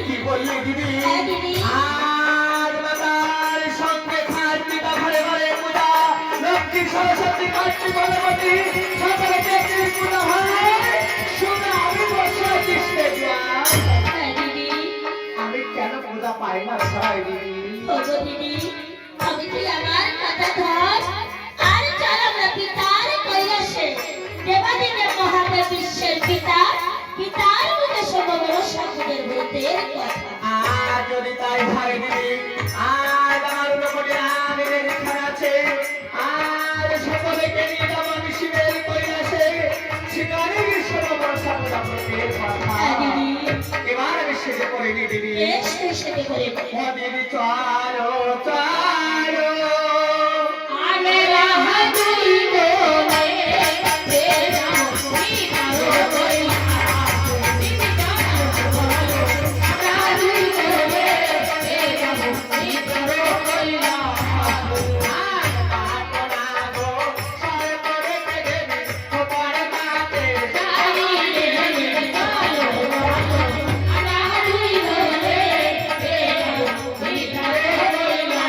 কি বললি দিদি? হ্যাঁ দিদি। আর মাতার সঙ্গে খাট পিতা ঘরে ঘরে পূজা, লক্ষ্মী সরস্বতী কার্তিক গণপতি সকলে দেবী পূজা হয়। শুনে আমি বসে আছি সেজা। হ্যাঁ দিদি। আমি কেন পূজা পাই না সবাই দিদি? ওগো দিদি, আমি কি আমার কথা ধর আর চরম পিতার কৈলাসে দেবাদিদেব মহাদেব বিশ্বের পিতা, পিতার মুখে সমগ্র সকলের ভূতের কথা। আর যদি তাই হয় দিদি, আর আমার লোকটি আমির এখানে আছে, আর সকলকে নিয়ে যাব আমি শিবের কৈলাসে, সেখানে বিশ্বর বর্ষা পূজা করতে কথা। হ্যাঁ দিদি। এবার আমি সেজে পড়িনি দিদি। বেশ সেজে পড়ে ও দিদি চলো চলো আরে রাহা দুই বনে তেরা মুখি মারো কইলা দিদি জানো বলো রাহা দুই বনে তেরা মুখি মারো কইলা আর পাটনা গো সরে পড়ে গেলে ওপার মাতে জানি রে চলো বলো রাহা দুই বনে তেরা মুখি মারো কইলা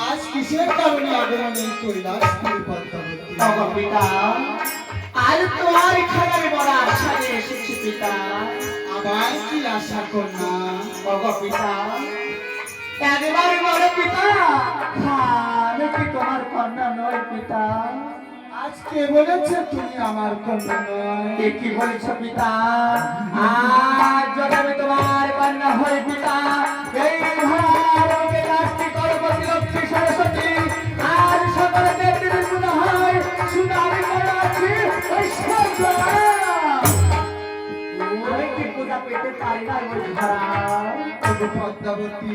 आज किसेर कारणे আগমন এই কৈলাস পদ্মাবতী? পিতা, আজ তোমার এখানে আমি বড় আশা নিয়ে এসেছি পিতা। আবার কি আশা কন্যা? পিতা, একবারে বলো পিতা, আমি কি তোমার কন্যা নয় পিতা? আজকে বলেছে তুমি আমার কন্যা নয়। কি বলেছ পিতা? আজ যদি আমি তোমার কন্যা হই পিতা, এই ঘর ওকে কার্তিক গণপতি লক্ষ্মী সরস্বতী আর সকলে দেবদেবীর পূজা হয়। শুধু আমি বলে আছি আমি কি পূজা পেতে পারি না ওই ঘরা? পদ্মাবতী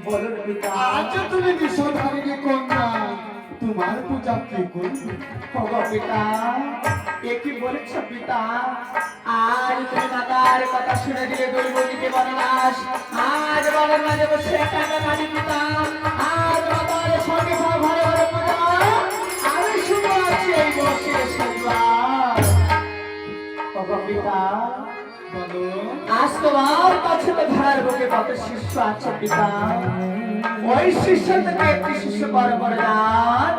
বলুন পিতা, আজ তুমি বিশ্বধারিণী কন্যা, তোমার পূজা কে করবে? পিতা, কি বলেছ পিতা? আজ তুমি মাতার কথা শুনে দিলে দুই বলিকে বনবাস, আজ বাবার মাঝে বসে একা একা কাঁদি পিতা। আজ মাতার সঙ্গে ঘরে ঘরে পূজা, আমি শুনে আছি এই বসে ওগো পিতা বলো আজ তোমার কাছে তো ধরার বুকে কত শিষ্য আছে পিতা ওই শিষ্য থেকে একটি শিষ্য বড় বড় যান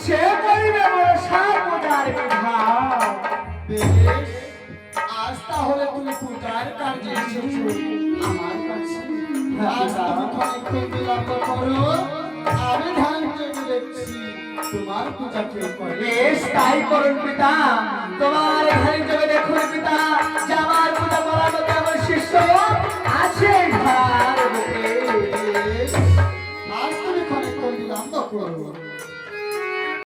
সে করিবে মনসা পূজার বিধান বেশ আজ তাহলে তুমি পূজার কাজে এসেছো আমার কাছে আজ তুমি খানিকক্ষণ বিলম্ব করো আমি ধান চেয়ে দেখছি তোমার পূজা কে করে বেশ তাই করুন পিতা তোমার এখানে যোগে দেখুন পিতা যে আমার পূজা করার মতো আমার শিষ্য আছে ধরার বুকে বেশ, আজ তুমি খানিকক্ষণ বিলম্ব করো